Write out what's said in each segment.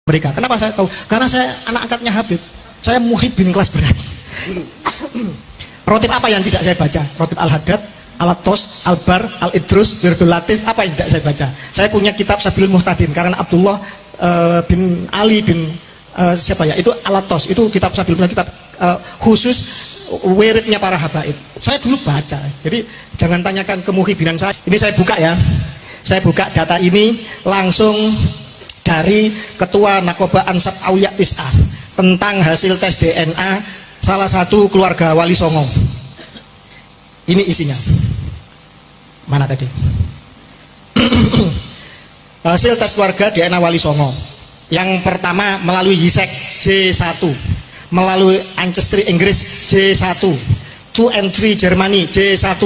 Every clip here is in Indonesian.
mereka. Kenapa saya tahu? Karena saya anak angkatnya Habib. Saya muhibbin kelas berat. Rotib apa yang tidak saya baca? Rotib Al-Haddad, Al-Attos, Al-Bar, Al-Idrus, Wirdul Latif, apa yang tidak saya baca? Saya punya kitab Sabilul Muhtadin karena Abdullah bin Ali bin siapa ya? Itu Al-Attos, itu kitab Sabilul Muhtadin, kitab khusus wiridnya para habaib. Saya dulu baca. Jadi jangan tanyakan kemuhibinan saya. Ini saya buka ya. Saya buka data ini langsung dari Ketua Nakoba Ansab Awiyah Tis'ah tentang hasil tes DNA salah satu keluarga Wali Songo. Ini isinya. Mana tadi? Hasil tes keluarga DNA Wali Songo. Yang pertama melalui HISEK J1, melalui Ancestry Inggris J1, 2 and 3 Jermani J1,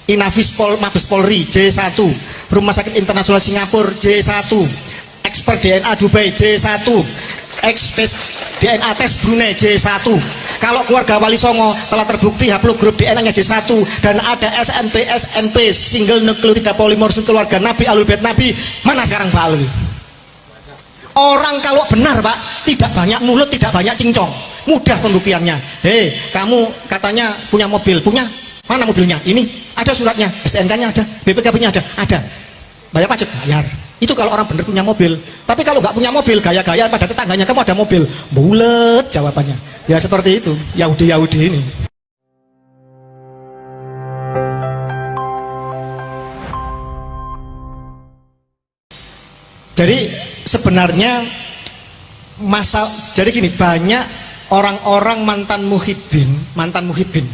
Inavis Mabes Polri J1, Rumah Sakit Internasional Singapura J1, Expert DNA Dubai J1, Expert DNA tes Brunei J1. Kalau keluarga Wali Songo telah terbukti haplogrup DNA-nya J1 dan ada SNP single nucleotide polymorphism keluarga Nabi Ahlul Bait Nabi, mana sekarang Pak Alwi? Orang kalau benar Pak, tidak banyak mulut, tidak banyak cincong, mudah pembuktiannya. Hei, kamu katanya punya mobil, punya? Mana mobilnya? Ini ada suratnya, STNK-nya ada, BPKB-nya ada. Bayar pajak? Bayar. Itu kalau orang benar punya mobil. Tapi kalau nggak punya mobil, gaya-gaya pada tetangganya, kamu ada mobil, bulet jawabannya. Ya seperti itu, Yahudi ini. Jadi sebenarnya jadi gini, banyak orang-orang mantan muhibbin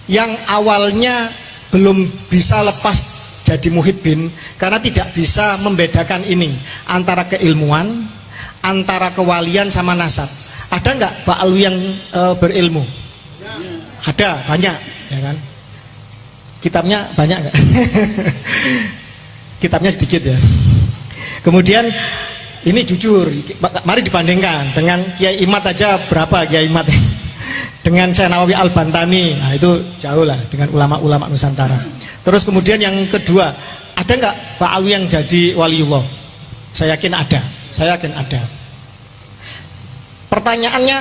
yang awalnya belum bisa lepas jadi muhibbin karena tidak bisa membedakan ini antara keilmuan, antara kewalian sama nasab. Ada nggak Pak Alwi yang berilmu? Ada, banyak, ya kan? Kitabnya banyak nggak? Kitabnya sedikit ya. Kemudian ini jujur, mari dibandingkan dengan Kiai Imad aja, berapa Kiai Imad dengan Syekh Nawawi Al-Bantani, nah itu jauh lah dengan ulama-ulama Nusantara. Terus kemudian yang kedua, ada nggak Pak Alwi yang jadi waliullah? Saya yakin ada. Pertanyaannya,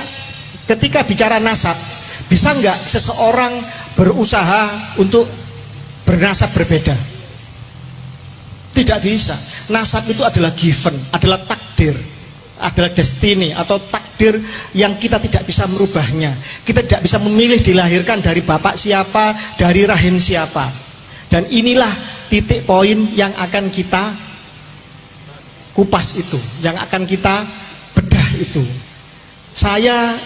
ketika bicara nasab, bisa nggak seseorang berusaha untuk bernasab berbeda? Tidak bisa. Nasab itu adalah given, adalah takdir, adalah destiny atau takdir yang kita tidak bisa merubahnya. Kita tidak bisa memilih dilahirkan dari bapak siapa, dari rahim siapa. Dan inilah titik poin yang akan kita kupas itu, yang akan kita bedah itu. Saya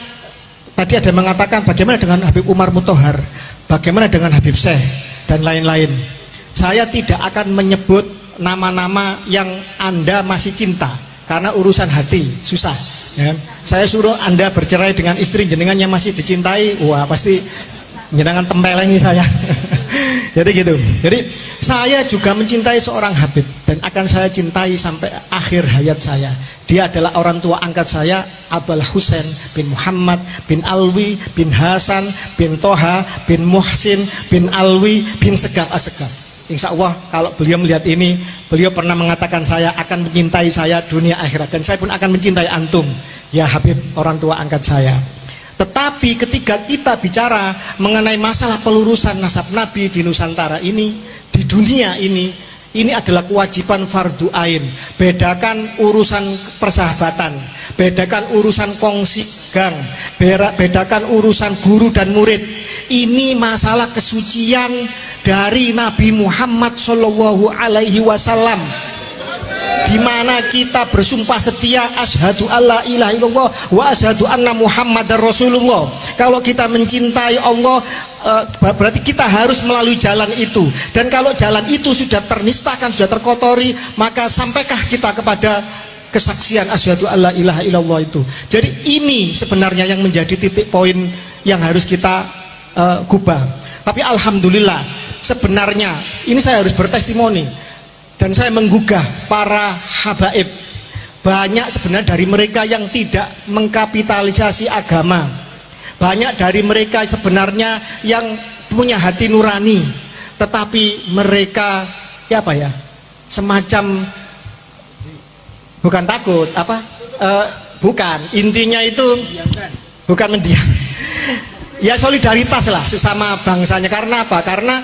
tadi ada mengatakan bagaimana dengan Habib Umar Muthohar, bagaimana dengan Habib Syekh dan lain-lain. Saya tidak akan menyebut nama-nama yang Anda masih cinta karena urusan hati susah ya. Saya suruh Anda bercerai dengan istri jenengan yang masih dicintai, wah pasti jenengan tempelengi saya. Jadi gitu. Jadi saya juga mencintai seorang Habib dan akan saya cintai sampai akhir hayat saya. Dia adalah orang tua angkat saya, Abul Husain bin Muhammad bin Alwi bin Hasan bin Toha bin Muhsin bin Alwi bin Segaf Asegaf. Insya Allah kalau beliau melihat ini, beliau pernah mengatakan saya akan mencintai saya dunia akhirat, dan saya pun akan mencintai antum ya Habib, orang tua angkat saya. Tetapi ketika kita bicara mengenai masalah pelurusan nasab Nabi di Nusantara ini, di dunia ini adalah kewajiban fardu ain. Bedakan urusan persahabatan, bedakan urusan kongsi gang, bedakan urusan guru dan murid. Ini masalah kesucian dari Nabi Muhammad Shallallahu Alaihi Wasallam, di mana kita bersumpah setia asyhadu alla ilaha illallah wa asyhadu anna Muhammadar Rasulullah. Kalau kita mencintai Allah, berarti kita harus melalui jalan itu. Dan kalau jalan itu sudah ternistakan, sudah terkotori, maka sampaikah kita kepada kesaksian asyhadu alla ilaha illallah itu. Jadi ini sebenarnya yang menjadi titik poin yang harus kita gubah. Tapi alhamdulillah, sebenarnya ini saya harus bertestimoni dan saya menggugah para habaib. Banyak sebenarnya dari mereka yang tidak mengkapitalisasi agama. Banyak dari mereka sebenarnya yang punya hati nurani, tetapi mereka ya apa ya, semacam bukan takut, bukan, intinya itu bukan mendiam. Ya solidaritas lah sesama bangsanya. Karena apa? Karena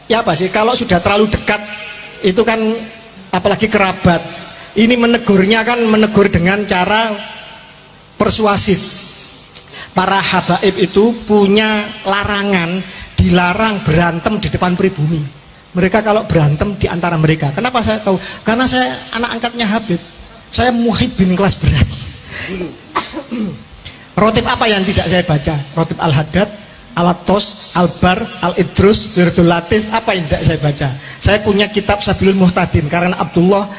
ya apa sih, kalau sudah terlalu dekat itu kan, apalagi kerabat, ini menegurnya kan menegur dengan cara persuasif. Para habaib itu punya larangan, dilarang berantem di depan pribumi. Mereka kalau berantem di antara mereka. Kenapa saya tahu? Karena saya anak angkatnya Habib. Saya muhibbin kelas berat. Rotib apa yang tidak saya baca? Rotib Al-Haddad, Al-Attos, Al-Bar, Al-Idrus, Wirdul Latif, apa yang tidak saya baca? Saya punya kitab Sabilul Muhtadin karena Abdullah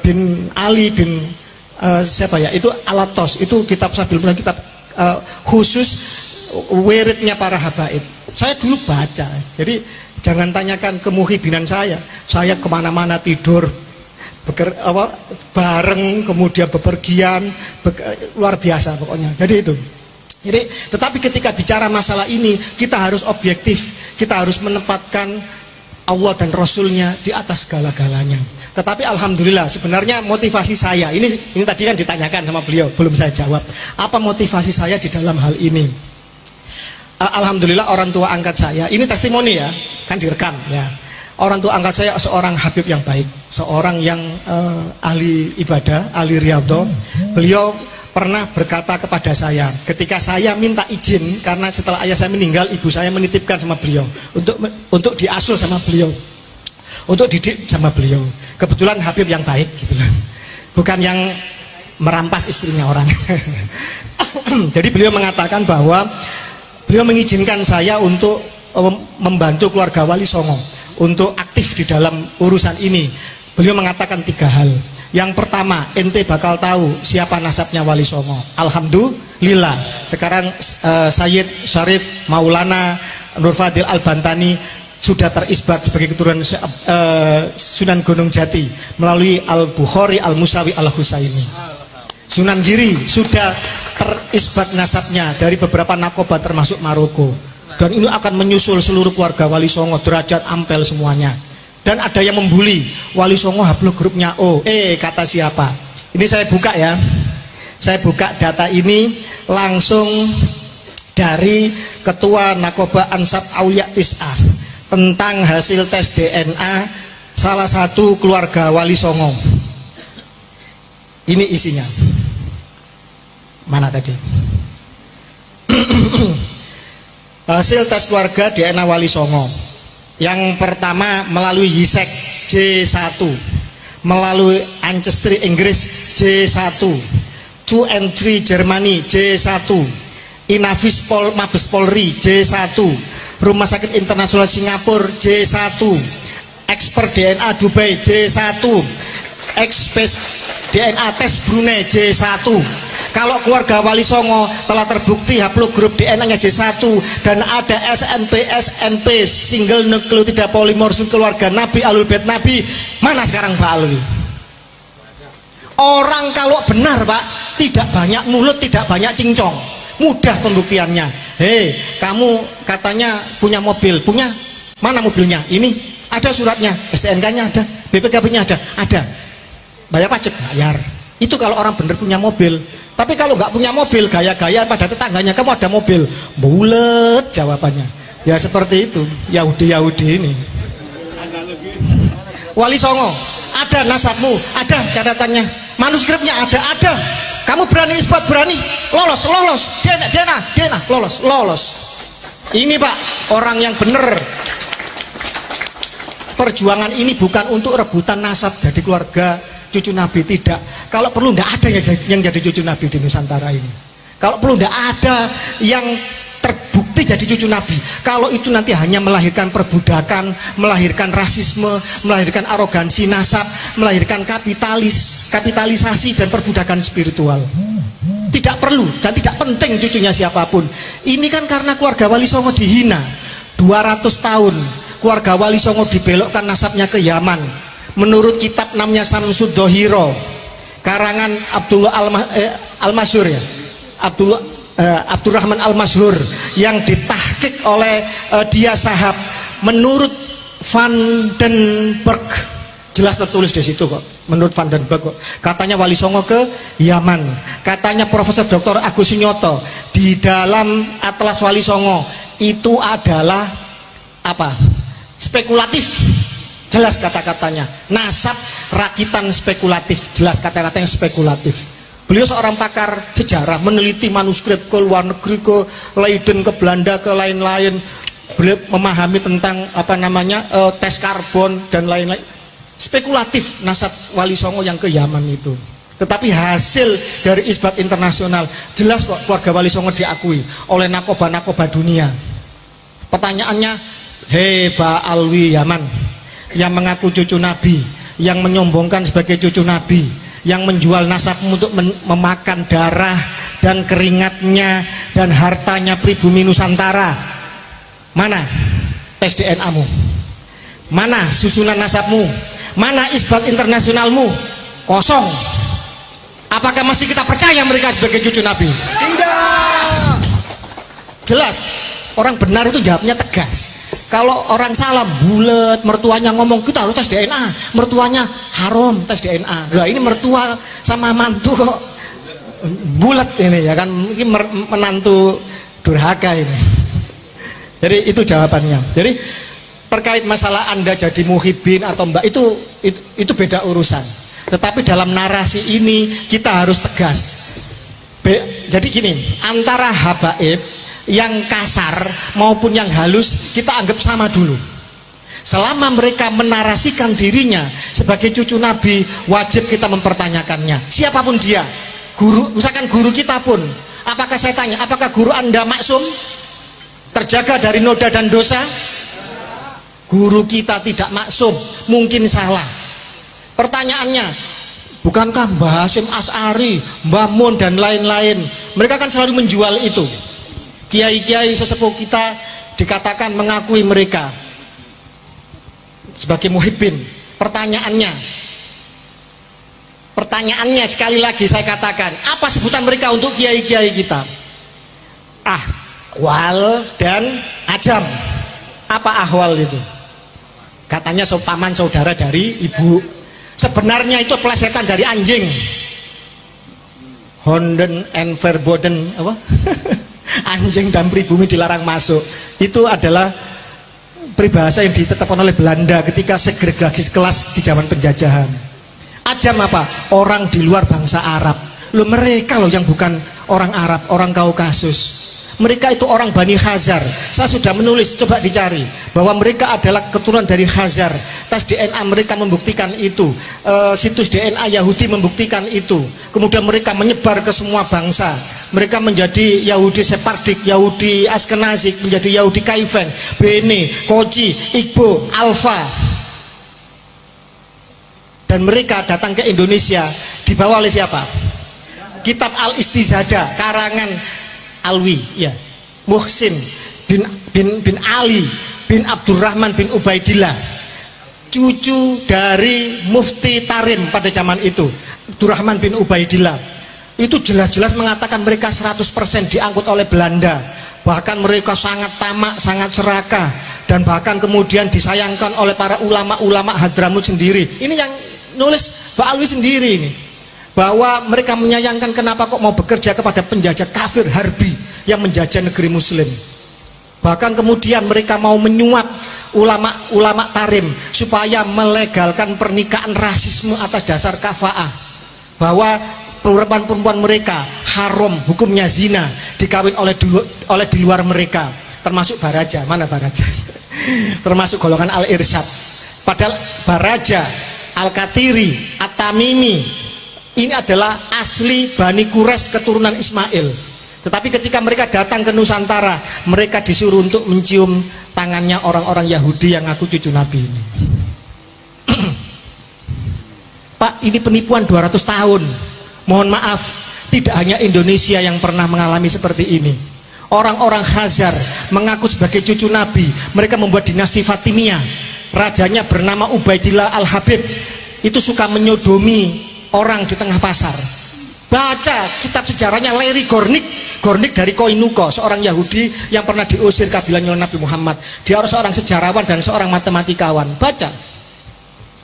bin Ali bin siapa ya? Itu Al-Attos, itu kitab Sabilul Muhtadin, kitab khusus wiridnya para habaib. Saya dulu baca. Jadi jangan tanyakan kemuhibinan saya. Saya kemana-mana tidur, bareng, kemudian bepergian, luar biasa pokoknya. Jadi itu. Jadi, tetapi ketika bicara masalah ini, kita harus objektif, kita harus menempatkan Allah dan Rasulnya di atas segala-galanya. Tetapi alhamdulillah, sebenarnya motivasi saya ini tadi kan ditanyakan sama beliau, belum saya jawab. Apa motivasi saya di dalam hal ini? Alhamdulillah orang tua angkat saya, ini testimoni ya, kan direkam ya. Orang tua angkat saya seorang habib yang baik, seorang yang ahli ibadah, ahli riyadhah. Beliau pernah berkata kepada saya ketika saya minta izin, karena setelah ayah saya meninggal, ibu saya menitipkan sama beliau untuk diasuh sama beliau, untuk didik sama beliau. Kebetulan habib yang baik gitu loh, bukan yang merampas istrinya orang. Jadi beliau mengatakan bahwa beliau mengizinkan saya untuk membantu keluarga Wali Songo untuk aktif di dalam urusan ini. Beliau mengatakan 3 hal. Yang pertama, ente bakal tahu siapa nasabnya Wali Songo. Alhamdulillah. Sekarang Sayyid Syarif Maulana Nur Fadil Al-Bantani sudah terisbat sebagai keturunan Sunan Gunung Jati melalui Al-Bukhari, Al-Musawi, Al-Husaini. Sunan Giri sudah terisbat nasabnya dari beberapa nakoba termasuk Maroko. Dan ini akan menyusul seluruh keluarga Wali Songo, derajat ampel semuanya. Dan ada yang membuli Wali Songo haplogropnya O. Kata siapa? Ini saya buka ya. Saya buka data ini langsung dari Ketua Nakoba Ansab Aulia Tis'ah tentang hasil tes DNA salah satu keluarga Wali Songo. Ini isinya. Mana tadi? Hasil tes keluarga DNA Wali Songo. Yang pertama melalui Yisek J1, melalui Ancestry Inggris J1, 2 and 3 Jermani J1, Inavis Mabes Polri J1, Rumah Sakit Internasional Singapura J1, Expert DNA Dubai J1, Expert DNA tes Brunei J1. Kalau keluarga Wali Songo telah terbukti haplogrup DNA-nya J1 dan ada SNP single nukleotida polimorfisme keluarga Nabi Alul Bait Nabi, mana sekarang Pak Alwi? Orang kalau benar Pak, tidak banyak mulut, tidak banyak cincong, mudah pembuktiannya. Hei, kamu katanya punya mobil, punya mana mobilnya? Ini ada suratnya, STNK-nya ada, BPKB-nya ada. Bayar pajak, bayar. Itu kalau orang benar punya mobil. Tapi kalau nggak punya mobil, gaya-gaya pada tetangganya, kamu ada mobil, bulet jawabannya. Ya seperti itu, Yahudi ini. Wali Songo, ada nasabmu, ada catatannya, manuskripnya ada. Kamu berani isbat, berani, lolos, DNA, lolos. Ini Pak, orang yang benar. Perjuangan ini bukan untuk rebutan nasab jadi keluarga cucu Nabi, tidak. Kalau perlu tidak ada yang jadi cucu Nabi di Nusantara ini. Kalau perlu tidak ada yang terbukti jadi cucu Nabi. Kalau itu nanti hanya melahirkan perbudakan, melahirkan rasisme, melahirkan arogansi nasab, melahirkan kapitalisasi dan perbudakan spiritual. Tidak perlu dan tidak penting cucunya siapapun. Ini kan karena keluarga Wali Songo dihina 200 tahun. Keluarga Wali Songo dibelokkan nasabnya ke Yaman. Menurut kitab namanya Samsud Dohiro, karangan Abdullah Al-Masyhur ya, Abdurrahman Al-Masyhur, yang ditahqiq oleh dia sahab. Menurut Van den Berg, jelas tertulis di situ kok. menurut Van den Berg. Katanya Wali Songo ke Yaman. Katanya Profesor Dr. Agus Sunyoto di dalam Atlas Wali Songo itu adalah apa? Spekulatif. Jelas kata-katanya. Nasab rakitan spekulatif. Jelas kata-katanya spekulatif. Beliau seorang pakar sejarah, meneliti manuskrip ke luar negeri, ke Leiden, ke Belanda, ke lain-lain. Beliau memahami tentang apa namanya tes karbon dan lain-lain. Spekulatif nasab Wali Songo yang ke Yaman itu. Tetapi hasil dari isbat internasional jelas kok keluarga Wali Songo diakui oleh nakoba-nakoba dunia. Pertanyaannya, hei Ba Alwi Yaman yang mengaku cucu Nabi, yang menyombongkan sebagai cucu Nabi, yang menjual nasabmu untuk memakan darah dan keringatnya dan hartanya pribumi Nusantara. Mana tes DNA-mu? Mana susunan nasabmu? Mana isbat internasionalmu? Kosong. Apakah masih kita percaya mereka sebagai cucu Nabi? Tidak. Jelas, orang benar itu jawabnya tegas. Kalau orang salah bulet, mertuanya ngomong kita harus tes DNA, mertuanya haram tes DNA. Nah ini mertua sama mantu kok bulet ini ya kan, mungkin menantu durhaka ini. Jadi itu jawabannya. Jadi terkait masalah Anda jadi muhibin atau mbak itu beda urusan. Tetapi dalam narasi ini kita harus tegas. Jadi gini, antara habaib yang kasar maupun yang halus kita anggap sama dulu. Selama mereka menarasikan dirinya sebagai cucu Nabi, wajib kita mempertanyakannya. Siapapun dia, guru, misalkan guru kita pun, apakah saya tanya, apakah guru Anda maksum, terjaga dari noda dan dosa? Guru kita tidak maksum, mungkin salah. Pertanyaannya, bukankah Mbah Hasyim As'ari, Mbah Mun dan lain-lain, mereka kan selalu menjual itu. Kiai-kiai sesepuh kita dikatakan mengakui mereka sebagai muhibbin. Pertanyaannya sekali lagi saya katakan, apa sebutan mereka untuk kiai-kiai kita? Ahwal dan ajam. Apa ahwal itu? Katanya paman saudara dari ibu. Sebenarnya itu plesetan dari anjing. Honden and verboden apa? Anjing dan pribumi dilarang masuk. Itu adalah peribahasa yang ditetapkan oleh Belanda ketika segregasi kelas di zaman penjajahan. Ajam apa? Orang di luar bangsa Arab. Loh mereka loh yang bukan orang Arab, orang Kaukasus. Mereka itu orang Bani Khazar. Saya sudah menulis, coba dicari bahwa mereka adalah keturunan dari Khazar. Tes DNA mereka membuktikan itu. Situs DNA Yahudi membuktikan itu. Kemudian mereka menyebar ke semua bangsa. Mereka menjadi Yahudi Sephardic, Yahudi Askenazik, menjadi Yahudi Kaifen, Bene, Koji, Igbo, Alfa. Dan mereka datang ke Indonesia dibawa oleh siapa? Kitab Al-Istizada karangan Alwi, ya, Muhsin bin Ali bin Abdurrahman bin Ubaidillah, cucu dari Mufti Tarim pada zaman itu, Abdurrahman bin Ubaidillah. Itu jelas-jelas mengatakan mereka 100% diangkut oleh Belanda. Bahkan mereka sangat tamak, sangat serakah, dan bahkan kemudian disayangkan oleh para ulama-ulama Hadramut sendiri. Ini yang nulis Pak Alwi sendiri ini, bahwa mereka menyayangkan kenapa kok mau bekerja kepada penjajah kafir harbi yang menjajah negeri muslim. Bahkan kemudian mereka mau menyuap ulama-ulama Tarim supaya melegalkan pernikahan rasisme atas dasar kafaah, bahwa perempuan-perempuan mereka haram, hukumnya zina, dikawin oleh di luar mereka, termasuk Baraja. Mana Baraja? Termasuk golongan Al-Irsyad. Padahal Baraja, Al-Katiri, At-Tamimi ini adalah asli Bani Quraisy keturunan Ismail. Tetapi ketika mereka datang ke Nusantara, mereka disuruh untuk mencium tangannya orang-orang Yahudi yang ngaku cucu Nabi ini. Pak, ini penipuan 200 tahun. Mohon maaf, tidak hanya Indonesia yang pernah mengalami seperti ini. Orang-orang Khazar mengaku sebagai cucu Nabi. Mereka membuat dinasti Fatimiyah. Rajanya bernama Ubaidillah Al-Habib. Itu suka menyodomi orang di tengah pasar. Baca kitab sejarahnya Larry Gornik dari Koinuko, seorang Yahudi yang pernah diusir kabilahnya Nabi Muhammad. Dia harus seorang sejarawan dan seorang matematikawan. Baca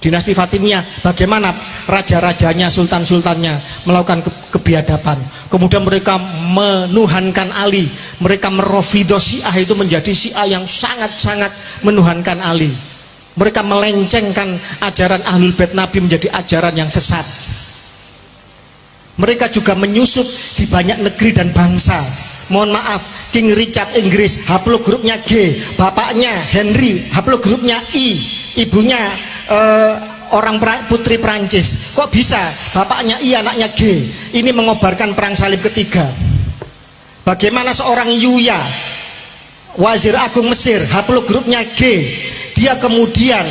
dinasti Fatimiyah, bagaimana raja-rajanya, sultan-sultannya melakukan kebiadaban. Kemudian mereka menuhankan Ali, mereka merofido Syiah itu menjadi Syiah yang sangat-sangat menuhankan Ali. Mereka melencengkan ajaran Ahlul Bait Nabi menjadi ajaran yang sesat. Mereka juga menyusup di banyak negeri dan bangsa. Mohon maaf, King Richard Inggris haplogrupnya G, bapaknya Henry haplogrupnya I, ibunya putri Prancis. Kok bisa bapaknya I anaknya G? Ini mengobarkan perang salib ketiga. Bagaimana seorang Yuya, wazir agung Mesir, haplogrupnya G, dia kemudian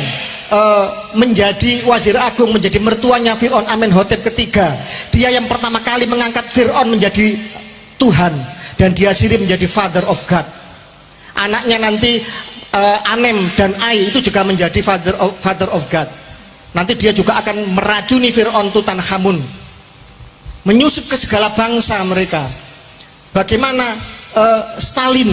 menjadi wazir agung, menjadi mertuanya Fir'aun Amenhotep ketiga. Dia yang pertama kali mengangkat Fir'aun menjadi Tuhan, dan dia sendiri menjadi father of God. Anaknya nanti Anem dan Ai itu juga menjadi father of God. Nanti dia juga akan meracuni Fir'aun Tutankhamun, menyusup ke segala bangsa mereka. Bagaimana Stalin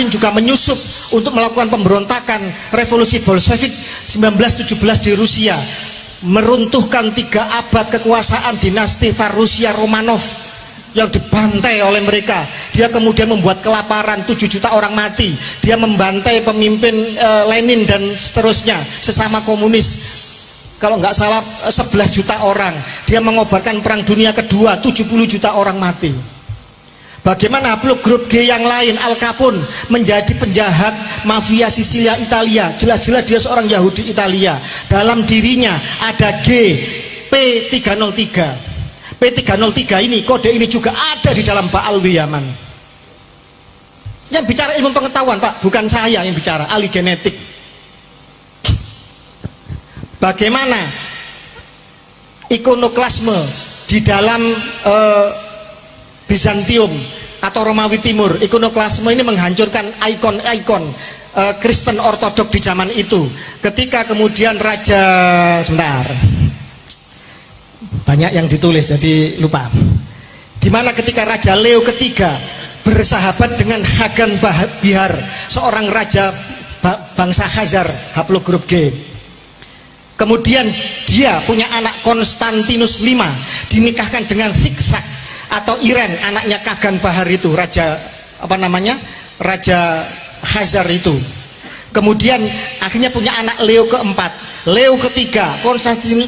juga menyusup untuk melakukan pemberontakan revolusi Bolshevik 1917 di Rusia, meruntuhkan 3 abad kekuasaan dinasti Tsar Rusia Romanov yang dibantai oleh mereka. Dia kemudian membuat kelaparan, 7 juta orang mati. Dia membantai pemimpin Lenin dan seterusnya, sesama komunis, kalau nggak salah 11 juta orang. Dia mengobarkan perang dunia kedua, 70 juta orang mati. Bagaimana grup G yang lain, Al Capone, menjadi penjahat mafia Sisilia Italia. Jelas-jelas dia seorang Yahudi Italia. Dalam dirinya ada G, P303. P303 ini, kode ini juga ada di dalam Ba'alwi Yaman. Yang bicara ilmu pengetahuan, Pak, bukan saya yang bicara, ahli genetik. Bagaimana ikonoklasme di dalam Bizantium atau Romawi Timur, ikonoklasme ini menghancurkan ikon-ikon Kristen Ortodok di zaman itu. Ketika kemudian raja, sebentar, banyak yang ditulis jadi lupa. Dimana ketika Raja Leo ketiga bersahabat dengan Hagan Bihar, seorang raja bangsa Khazar, haplogrup G. Kemudian dia punya anak Konstantinus V, dinikahkan dengan Siksak atau Iren, anaknya Kagan Bahar itu, raja raja Khazar itu. Kemudian akhirnya punya anak Leo keempat, Leo ketiga,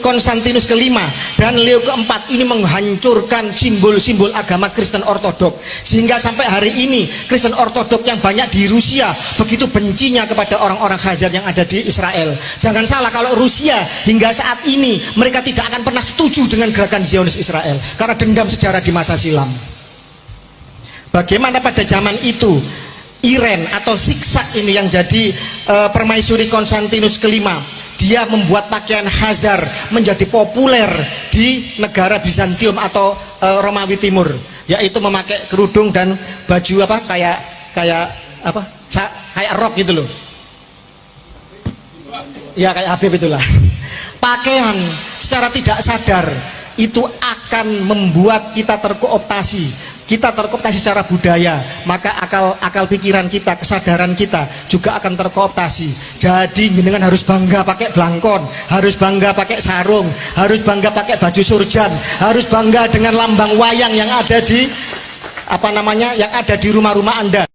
Konstantinus kelima, dan Leo keempat. Ini menghancurkan simbol-simbol agama Kristen Ortodok, sehingga sampai hari ini Kristen Ortodok yang banyak di Rusia begitu bencinya kepada orang-orang Khazar yang ada di Israel. Jangan salah kalau Rusia hingga saat ini mereka tidak akan pernah setuju dengan gerakan Zionis Israel karena dendam sejarah di masa silam. Bagaimana pada zaman itu Iren atau Siksak ini yang jadi permaisuri Konstantinus kelima, dia membuat pakaian Khazar menjadi populer di negara Bizantium atau Romawi Timur, yaitu memakai kerudung dan baju kayak rok gitu loh. Ya kayak Habib itulah. Pakaian secara tidak sadar itu akan membuat kita terkooptasi. Kita terkooptasi secara budaya, maka akal pikiran kita, kesadaran kita juga akan terkooptasi. Jadi jenengan harus bangga pakai blangkon, harus bangga pakai sarung, harus bangga pakai baju surjan, harus bangga dengan lambang wayang yang ada di yang ada di rumah-rumah Anda.